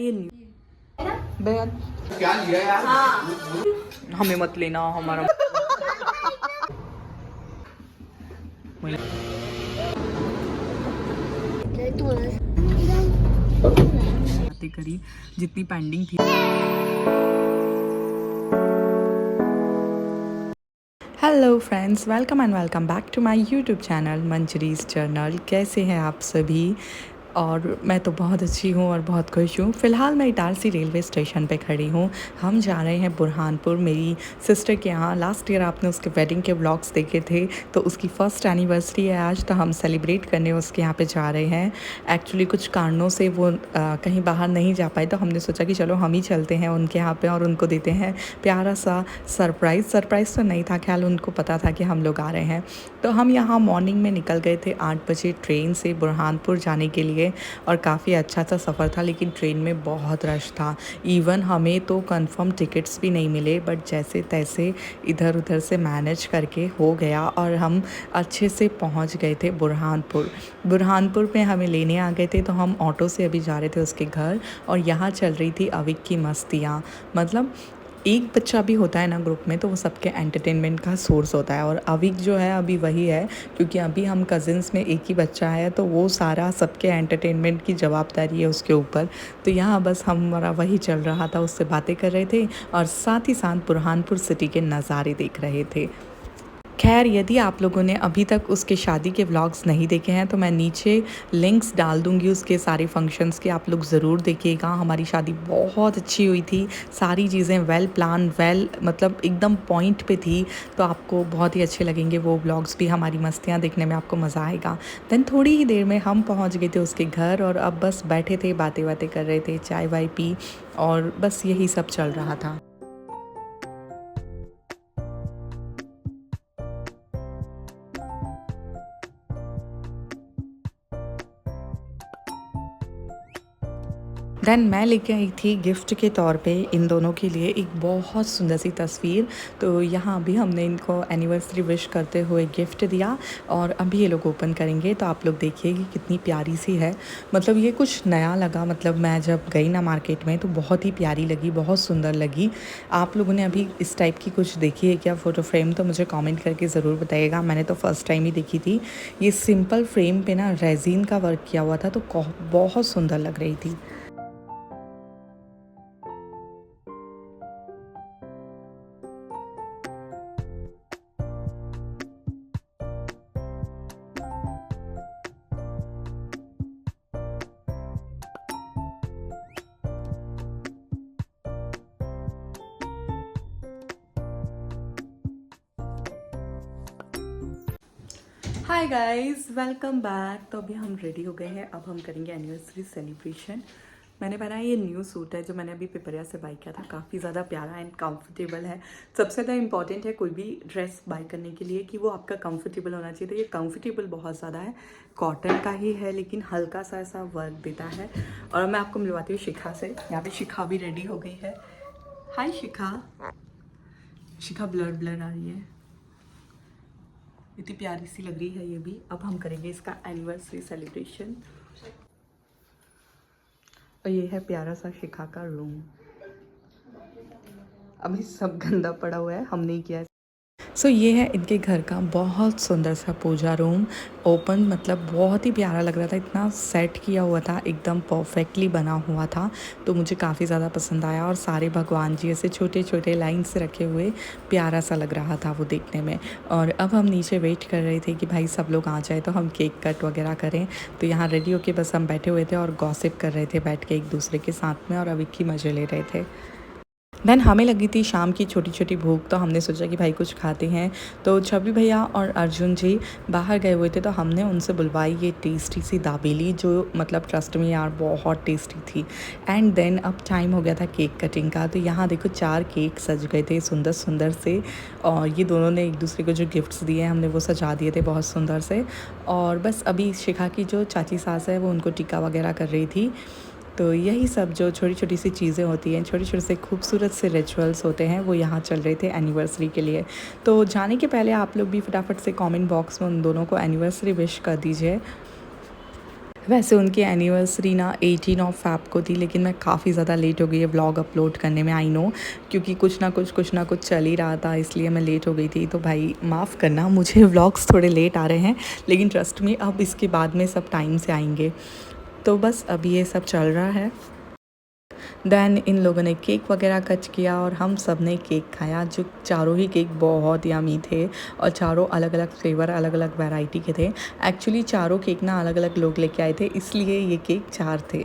ये बेहद क्या लिया यार? हमें मत लेना हमारा बातें करी जितनी पेंडिंग थी। Hello friends, welcome and welcome back to my YouTube channel Manjari's journal. कैसे हैं आप सभी? और मैं तो बहुत अच्छी हूँ और बहुत खुश हूँ। फ़िलहाल मैं इटारसी रेलवे स्टेशन पे खड़ी हूँ। हम जा रहे हैं बुरहानपुर मेरी सिस्टर के यहाँ। लास्ट ईयर आपने उसके वेडिंग के व्लॉग्स देखे थे, तो उसकी फ़र्स्ट एनिवर्सरी है आज, तो हम सेलिब्रेट करने उसके यहाँ पे जा रहे हैं। एक्चुअली कुछ कारणों से वो कहीं बाहर नहीं जा पाए, तो हमने सोचा कि चलो हम ही चलते हैं उनके यहाँ पे और उनको देते हैं प्यारा सा सरप्राइज़ तो नहीं था, ख्याल उनको पता था कि हम लोग आ रहे हैं। तो हम यहाँ मॉर्निंग में निकल गए थे 8 बजे ट्रेन से बुरहानपुर जाने के लिए, और काफ़ी अच्छा सा सफ़र था, लेकिन ट्रेन में बहुत रश था। इवन हमें तो कंफर्म टिकट्स भी नहीं मिले, बट जैसे तैसे इधर उधर से मैनेज करके हो गया और हम अच्छे से पहुंच गए थे बुरहानपुर में हमें लेने आ गए थे। तो हम ऑटो से अभी जा रहे थे उसके घर, और यहाँ चल रही थी अविक की मस्तियाँ। मतलब एक बच्चा भी होता है ना ग्रुप में, तो वो सबके एंटरटेनमेंट का सोर्स होता है, और अविक जो है अभी वही है, क्योंकि अभी हम कज़िन्स में एक ही बच्चा है, तो वो सारा सबके एंटरटेनमेंट की जवाबदारी है उसके ऊपर। तो यहाँ बस हमारा वही चल रहा था, उससे बातें कर रहे थे और साथ ही साथ बुरहानपुर सिटी के नज़ारे देख रहे थे। खैर, यदि आप लोगों ने अभी तक उसके शादी के व्लॉग्स नहीं देखे हैं, तो मैं नीचे लिंक्स डाल दूँगी उसके सारे फंक्शंस के, आप लोग ज़रूर देखिएगा। हमारी शादी बहुत अच्छी हुई थी, सारी चीज़ें वेल प्लान, मतलब एकदम पॉइंट पे थी, तो आपको बहुत ही अच्छे लगेंगे वो व्लॉग्स भी। हमारी मस्तियाँ देखने में आपको मज़ा आएगा। देन थोड़ी ही देर में हम पहुँच गए थे उसके घर, और अब बस बैठे थे, बातें कर रहे थे, चाय वाय पी, और बस यही सब चल रहा था। देन मैं लेके आई थी गिफ्ट के तौर पे इन दोनों के लिए एक बहुत सुंदर सी तस्वीर। तो यहाँ अभी हमने इनको एनिवर्सरी विश करते हुए गिफ्ट दिया, और अभी ये लोग ओपन करेंगे। तो आप लोग देखिए कि कितनी प्यारी सी है। मतलब ये कुछ नया लगा, मतलब मैं जब गई ना मार्केट में, तो बहुत ही प्यारी लगी, बहुत सुंदर लगी। आप लोगों ने अभी इस टाइप की कुछ देखी है क्या फ़ोटो फ्रेम? तो मुझे कॉमेंट करके ज़रूर बताइएगा। मैंने तो फ़र्स्ट टाइम ही देखी थी। ये सिंपल फ्रेम पे ना रेजिन का वर्क किया हुआ था, तो बहुत सुंदर लग रही थी। Hi guys, welcome back. तो अभी हम रेडी हो गए हैं, अब हम करेंगे एनिवर्सरी सेलिब्रेशन। मैंने पहना ये न्यू सूट है जो मैंने अभी पिपरिया से बाई किया था, काफ़ी ज़्यादा प्यारा एंड कंफर्टेबल है। सबसे ज़्यादा इंपॉर्टेंट है कोई भी ड्रेस बाई करने के लिए कि वो आपका कंफर्टेबल होना चाहिए। तो ये कंफर्टेबल बहुत ज़्यादा है, कॉटन का ही है, लेकिन हल्का सा ऐसा वर्क देता है। और मैं आपको मिलवाती हूँ शिखा से। यहाँ पे शिखा भी रेडी हो गई है। हाय शिखा। शिखा ब्लर आ रही है, इतनी प्यारी सी लग रही है ये भी। अब हम करेंगे इसका एनिवर्सरी सेलिब्रेशन। और ये है प्यारा सा शिखा का रूम। अभी सब गंदा पड़ा हुआ है, हम नहीं किया है। सो ये है इनके घर का बहुत सुंदर सा पूजा रूम। ओपन, मतलब बहुत ही प्यारा लग रहा था, इतना सेट किया हुआ था, एकदम परफेक्टली बना हुआ था। तो मुझे काफ़ी ज़्यादा पसंद आया, और सारे भगवान जी ऐसे छोटे छोटे लाइन से रखे हुए, प्यारा सा लग रहा था वो देखने में। और अब हम नीचे वेट कर रहे थे कि भाई सब लोग आ जाए तो हम केक कट वगैरह करें। तो यहाँ रेडी होके बस हम बैठे हुए थे और गॉसिप कर रहे थे बैठ के एक दूसरे के साथ में, और अभी की मज़े ले रहे थे। देन हमें लगी थी शाम की छोटी छोटी भूख, तो हमने सोचा कि भाई कुछ खाते हैं। तो छवि भैया और अर्जुन जी बाहर गए हुए थे, तो हमने उनसे बुलवाई ये टेस्टी सी दाबेली, जो मतलब ट्रस्ट में यार बहुत टेस्टी थी। एंड देन अब टाइम हो गया था केक कटिंग का। तो यहाँ देखो 4 केक सज गए थे सुंदर सुंदर से, और ये दोनों ने एक दूसरे को जो गिफ्ट्स दिए हमने वो सजा दिए थे बहुत सुंदर से। और बस अभी शिखा की जो चाची सास है वो उनको टीका वगैरह कर रही थी। तो यही सब जो छोटी छोटी सी चीज़ें होती हैं, छोटे छोटे से खूबसूरत से रिचुअल्स होते हैं, वो यहाँ चल रहे थे एनिवर्सरी के लिए। तो जाने के पहले आप लोग भी फटाफट से कमेंट बॉक्स में उन दोनों को एनिवर्सरी विश कर दीजिए। वैसे उनकी एनिवर्सरी ना 18 ऑफ फ़ैब को थी, लेकिन मैं काफ़ी ज़्यादा लेट हो गई है व्लॉग अपलोड करने में, आई नो, क्योंकि कुछ ना कुछ चल ही रहा था, इसलिए मैं लेट हो गई थी। तो भाई माफ़ करना, मुझे व्लॉग्स थोड़े लेट आ रहे हैं, लेकिन ट्रस्ट मी अब इसके बाद में सब टाइम से आएंगे। तो बस अभी ये सब चल रहा है। देन इन लोगों ने केक वगैरह कट किया और हम सब ने केक खाया, जो चारों ही केक बहुत यमी थे और चारों अलग अलग फ्लेवर, अलग अलग वैरायटी के थे। एक्चुअली चारों केक ना अलग अलग लोग लेके आए थे, इसलिए ये केक 4 थे।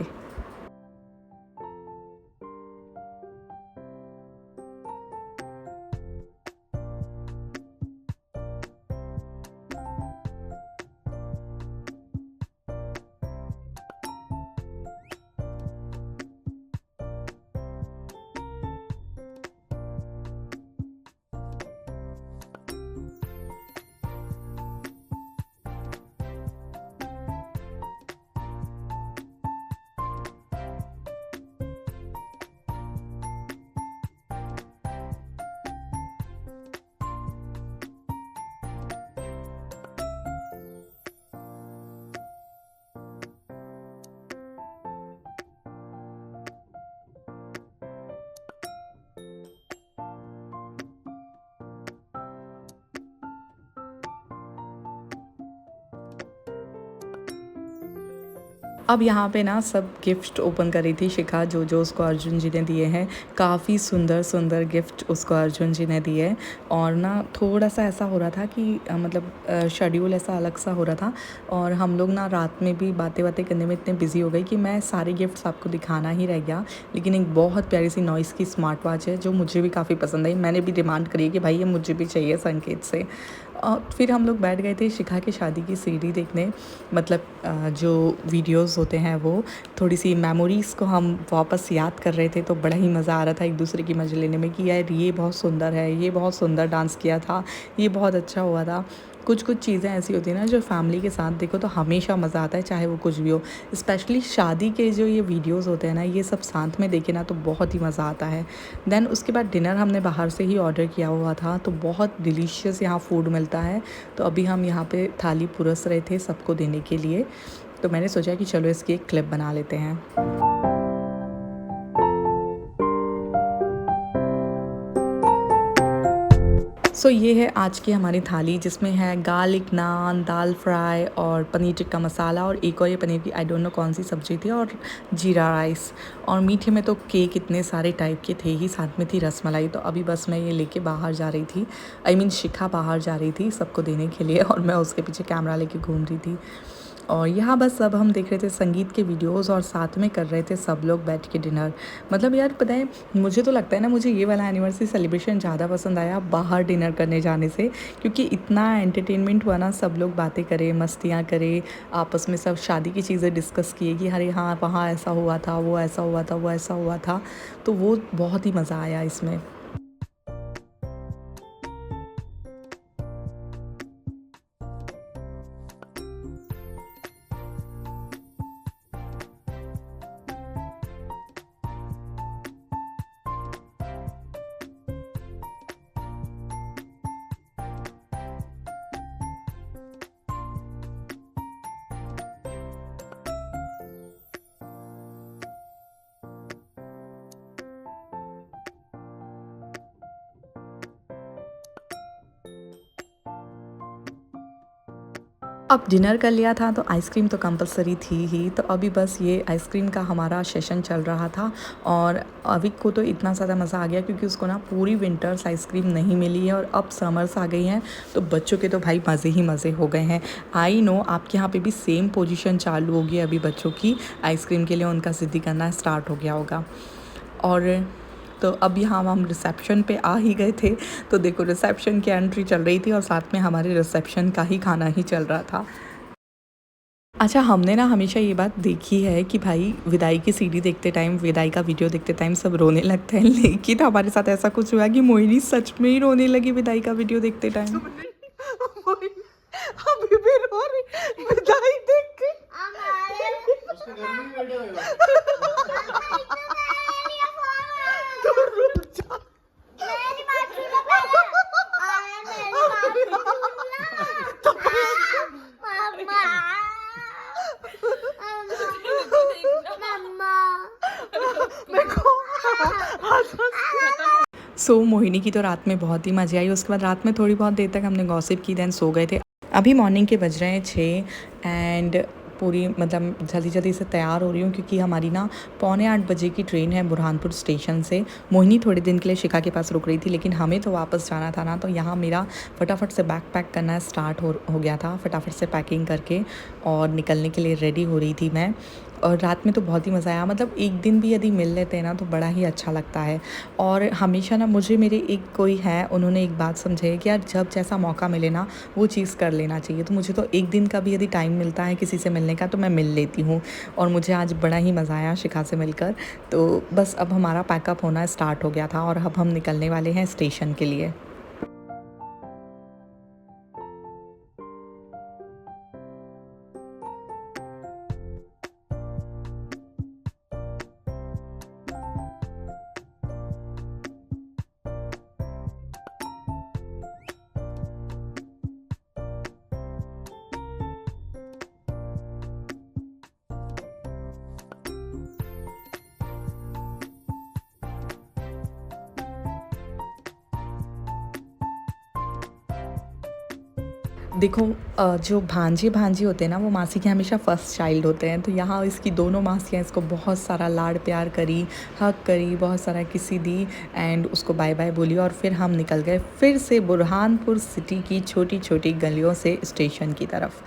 अब यहाँ पे ना सब गिफ्ट ओपन कर रही थी शिखा, जो उसको अर्जुन जी ने दिए हैं। काफ़ी सुंदर सुंदर गिफ्ट उसको अर्जुन जी ने दिए। और ना थोड़ा सा ऐसा हो रहा था कि मतलब शेड्यूल ऐसा अलग सा हो रहा था, और हम लोग ना रात में भी बातें बातें करने में इतने बिजी हो गए कि मैं सारे गिफ्ट्स आपको दिखाना ही रह गया। लेकिन एक बहुत प्यारी सी नॉइस की स्मार्ट वॉच है जो मुझे भी काफ़ी पसंद आई, मैंने भी डिमांड करी है कि भाई ये मुझे भी चाहिए संकेत से। और फिर हम लोग बैठ गए थे शिखा की शादी की सीडी देखने, मतलब जो वीडियोस होते हैं वो, थोड़ी सी मेमोरीज़ को हम वापस याद कर रहे थे। तो बड़ा ही मज़ा आ रहा था एक दूसरे की मज़े लेने में कि यार ये बहुत सुंदर है, ये बहुत सुंदर डांस किया था, ये बहुत अच्छा हुआ था। कुछ कुछ चीज़ें ऐसी होती हैं ना जो फैमिली के साथ देखो तो हमेशा मज़ा आता है, चाहे वो कुछ भी हो। स्पेशली शादी के जो ये वीडियोस होते हैं ना, ये सब साथ में देखे ना तो बहुत ही मज़ा आता है। देन उसके बाद डिनर हमने बाहर से ही ऑर्डर किया हुआ था, तो बहुत डिलीशियस यहाँ फूड मिलता है। तो अभी हम यहाँ पे थाली पुरस रहे थे सबको देने के लिए, तो मैंने सोचा कि चलो इसकी एक क्लिप बना लेते हैं। सो ये है आज की हमारी थाली, जिसमें है गार्लिक नान, दाल फ्राई और पनीर टिक्का मसाला, और एक और ये पनीर की आई डोंट नो कौन सी सब्ज़ी थी, और जीरा राइस। और मीठे में तो केक इतने सारे टाइप के थे ही, साथ में थी रसमलाई। तो अभी बस मैं ये लेके बाहर जा रही थी, आई मीन शिखा बाहर जा रही थी सबको देने के लिए, और मैं उसके पीछे कैमरा लेके घूम रही थी। और यहाँ बस सब हम देख रहे थे संगीत के वीडियोस, और साथ में कर रहे थे सब लोग बैठ के डिनर। मतलब यार पता है, मुझे तो लगता है ना, मुझे ये वाला एनिवर्सरी सेलिब्रेशन ज़्यादा पसंद आया बाहर डिनर करने जाने से, क्योंकि इतना एंटरटेनमेंट हुआ ना, सब लोग बातें करें, मस्तियाँ करें, आपस में सब शादी की चीज़ें डिस्कस किए कि अरे हाँ वहाँ ऐसा हुआ था, वो ऐसा हुआ था, वो ऐसा हुआ था। तो वो बहुत ही मज़ा आया इसमें। अब डिनर कर लिया था तो आइसक्रीम तो कंपलसरी थी ही, तो अभी बस ये आइसक्रीम का हमारा सेशन चल रहा था। और अविक को तो इतना ज़्यादा मज़ा आ गया क्योंकि उसको ना पूरी विंटर्स आइसक्रीम नहीं मिली है, और अब समर्स आ गई हैं, तो बच्चों के तो भाई मज़े ही मज़े हो गए हैं। आई नो आपके यहाँ पे भी सेम पोजीशन चालू होगी अभी, बच्चों की आइसक्रीम के लिए उनका ज़िद्दी करना स्टार्ट हो गया होगा। और तो अब यहाँ हम रिसेप्शन पे आ ही गए थे, तो देखो रिसेप्शन की एंट्री चल रही थी और साथ में हमारे रिसेप्शन का ही खाना ही चल रहा था। अच्छा, हमने ना हमेशा ये बात देखी है कि भाई विदाई की सीडी देखते टाइम, विदाई का वीडियो देखते टाइम सब रोने लगते हैं, लेकिन हमारे साथ ऐसा कुछ हुआ कि मोहिनी सच में ही रोने लगी विदाई का वीडियो देखते टाइम। अभी भी रो रही विदाई देख के। उसके घर में ही बैठे हुए हो। तो रुक जा। मोहिनी की तो रात में बहुत ही मज़े आई। उसके बाद रात में थोड़ी बहुत देर तक हमने गॉसिप की, देन सो गए थे। अभी मॉर्निंग के बज रहे हैं 6 एंड पूरी मतलब जल्दी जल्दी से तैयार हो रही हूँ क्योंकि हमारी ना 7:45 बजे की ट्रेन है बुरहानपुर स्टेशन से। मोहिनी थोड़े दिन के लिए शिखा के पास रुक रही थी, लेकिन हमें तो वापस जाना था ना, तो यहाँ मेरा फटाफट से बैग पैक करना स्टार्ट हो गया था। फटाफट से पैकिंग करके और निकलने के लिए रेडी हो रही थी मैं। और रात में तो बहुत ही मज़ा आया। मतलब एक दिन भी यदि मिल लेते हैं ना तो बड़ा ही अच्छा लगता है। और हमेशा ना मुझे मेरे एक कोई है, उन्होंने एक बात समझाई कि यार जब जैसा मौका मिले ना वो चीज़ कर लेना चाहिए। तो मुझे तो एक दिन का भी यदि टाइम मिलता है किसी से मिलने का तो मैं मिल लेती हूँ। और मुझे आज बड़ा ही मज़ा आया शिखा से मिलकर। तो बस अब हमारा पैकअप होना स्टार्ट हो गया था और अब हम निकलने वाले हैं स्टेशन के लिए। देखो जो भांजे भांजी होते हैं ना वो मासी के हमेशा फर्स्ट चाइल्ड होते हैं। तो यहाँ इसकी दोनों मासियाँ इसको बहुत सारा लाड प्यार करी, हक करी, बहुत सारा किसी दी एंड उसको बाय बाय बोली। और फिर हम निकल गए फिर से बुरहानपुर सिटी की छोटी छोटी गलियों से स्टेशन की तरफ।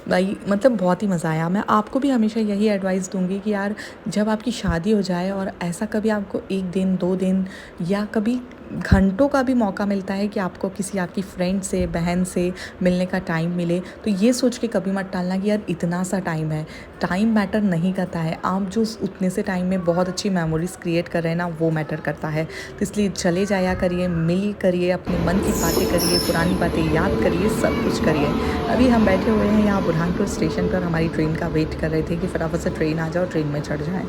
भाई मतलब बहुत ही मज़ा आया। मैं आपको भी हमेशा यही एडवाइस दूंगी कि यार जब आपकी शादी हो जाए और ऐसा कभी आपको 1 दिन 2 दिन या कभी घंटों का भी मौका मिलता है कि आपको किसी आपकी फ्रेंड से, बहन से मिलने का टाइम मिले, तो ये सोच के कभी मत टालना कि यार इतना सा टाइम है। टाइम मैटर नहीं करता है, आप जो उतने से टाइम में बहुत अच्छी मेमोरीज क्रिएट कर रहे हैं ना वो मैटर करता है। तो इसलिए चले जाया करिए, मिल करिए, अपने मन की बातें करिए, पुरानी बातें याद करिए, सब कुछ करिए। अभी हम बैठे हुए हैं यहाँ बुरहानपुर स्टेशन पर, हमारी ट्रेन का वेट कर रहे थे कि फटाफट से ट्रेन आ जाओ, ट्रेन में चढ़ जाएँ।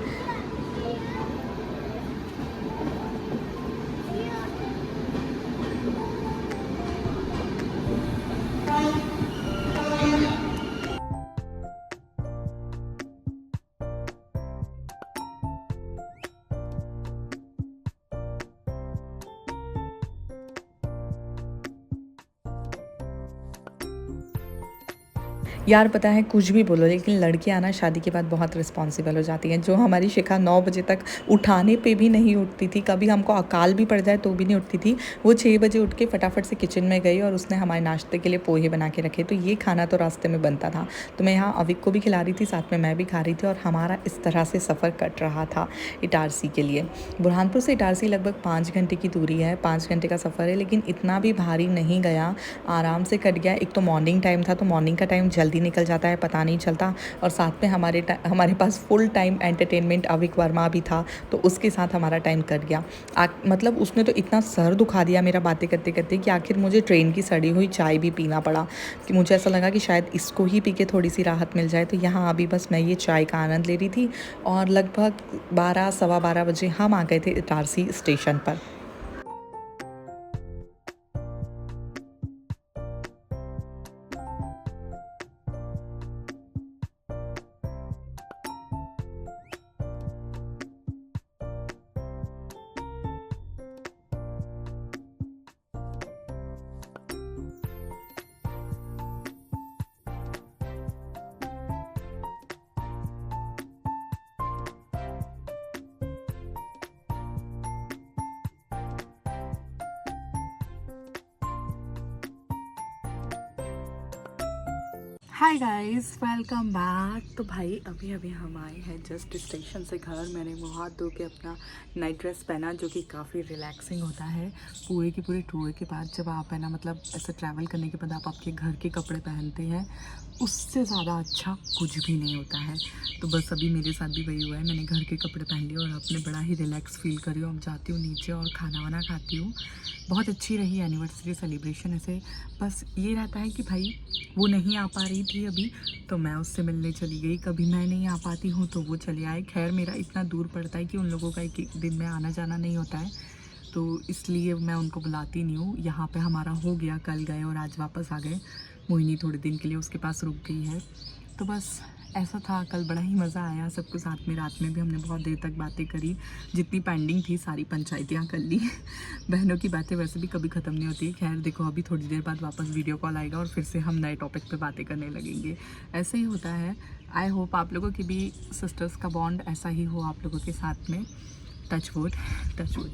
यार पता है कुछ भी बोलो लेकिन लड़कियां ना शादी के बाद बहुत रिस्पॉन्सिबल हो जाती हैं। जो हमारी शिखा 9 बजे तक उठाने पे भी नहीं उठती थी, कभी हमको अकाल भी पड़ जाए तो भी नहीं उठती थी, वो 6 बजे उठ के फटाफट से किचन में गई और उसने हमारे नाश्ते के लिए पोहे बना के रखे। तो ये खाना तो रास्ते में बनता था, तो मैं यहाँ अविक को भी खिला रही थी, साथ में मैं भी खा रही थी और हमारा इस तरह से सफ़र कट रहा था इटारसी के लिए। बुरहानपुर से इटारसी लगभग 5 घंटे की दूरी है, 5 घंटे का सफ़र है, लेकिन इतना भी भारी नहीं गया, आराम से कट गया। एक तो मॉर्निंग टाइम था, तो मॉर्निंग का टाइम जल्दी निकल जाता है, पता नहीं चलता। और साथ में हमारे पास फुल टाइम एंटरटेनमेंट अविक वर्मा भी था, तो उसके साथ हमारा टाइम कट गया। मतलब उसने तो इतना सर दुखा दिया मेरा बातें करते करते कि आखिर मुझे ट्रेन की सड़ी हुई चाय भी पीना पड़ा, कि मुझे ऐसा लगा कि शायद इसको ही पी के थोड़ी सी राहत मिल जाए। तो यहाँ अभी बस मैं ये चाय का आनंद ले रही थी और लगभग 12 सवा 12 बजे हम आ गए थे इटारसी स्टेशन पर। Hi guys, welcome back. तो भाई अभी अभी हम आए हैं जस्ट स्टेशन से घर। मैंने मुँह हाथ धो के अपना नाइट ड्रेस पहना, जो कि काफ़ी रिलैक्सिंग होता है। पूरे के पूरे टूर के बाद जब आप है ना मतलब ऐसे ट्रैवल करने के बाद आप आपके घर के कपड़े पहनते हैं, उससे ज़्यादा अच्छा कुछ भी नहीं होता है। तो बस अभी मेरे साथ भी वही हुआ है, मैंने घर के कपड़े पहन लिए और अपने बड़ा ही रिलैक्स फील कर रही हूँ। अब जाती हूँ नीचे और खाना वाना खाती हूँ। बहुत अच्छी रही एनिवर्सरी सेलिब्रेशन। ऐसे बस ये रहता है कि भाई वो नहीं आ पा रही थी अभी, तो मैं उससे मिलने चली गई। कभी मैं नहीं आ पाती हूँ तो वो चले आए। खैर मेरा इतना दूर पड़ता है कि उन लोगों का एक दिन में आना जाना नहीं होता है, तो इसलिए मैं उनको बुलाती नहीं हूँ। यहाँ पे हमारा हो गया, कल गए और आज वापस आ गए। मोहिनी थोड़े दिन के लिए उसके पास रुक गई है। तो बस ऐसा था कल बड़ा ही मज़ा आया सबके साथ में। रात में भी हमने बहुत देर तक बातें करी, जितनी पेंडिंग थी सारी पंचायतियाँ कर ली। बहनों की बातें वैसे भी कभी ख़त्म नहीं होती। खैर देखो, अभी थोड़ी देर बाद वापस वीडियो कॉल आएगा और फिर से हम नए टॉपिक पे बातें करने लगेंगे। ऐसे ही होता है। आई होप आप लोगों की भी सिस्टर्स का बॉन्ड ऐसा ही हो आप लोगों के साथ में। टच वुड,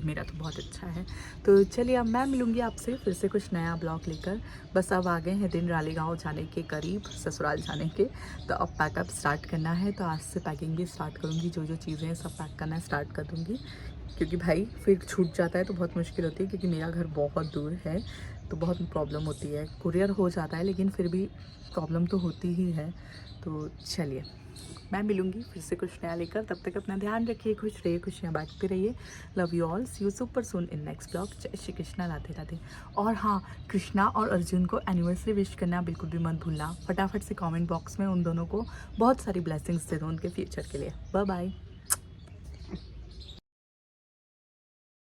मेरा तो बहुत अच्छा है। तो चलिए, अब मैं मिलूँगी आपसे फिर से कुछ नया ब्लॉग लेकर। बस अब आ गए हैं दिन रालेगांव जाने के करीब, ससुराल जाने के। तो अब पैकअप स्टार्ट करना है। तो आज से पैकिंग भी स्टार्ट करूँगी, जो जो चीज़ें हैं सब पैक करना स्टार्ट कर दूँगी। क्योंकि भाई फिर छूट जाता है तो बहुत मुश्किल होती है, क्योंकि मेरा घर बहुत दूर है तो बहुत प्रॉब्लम होती है। कुरियर हो जाता है लेकिन फिर भी प्रॉब्लम तो होती ही है। तो चलिए, मैं मिलूँगी फिर से कुछ नया लेकर। तब तक अपना ध्यान रखिए, खुश रहिए, खुशियाँ बांटते रहिए। Love you all, see you super soon in next blog. जय श्री कृष्णा, राधे राधे। और हाँ, कृष्णा और अर्जुन को एनिवर्सरी विश करना बिल्कुल भी मत भूलना। फटाफट से कमेंट बॉक्स में उन दोनों को बहुत सारी ब्लेसिंग्स दे दो उनके फ्यूचर के लिए। Bye bye.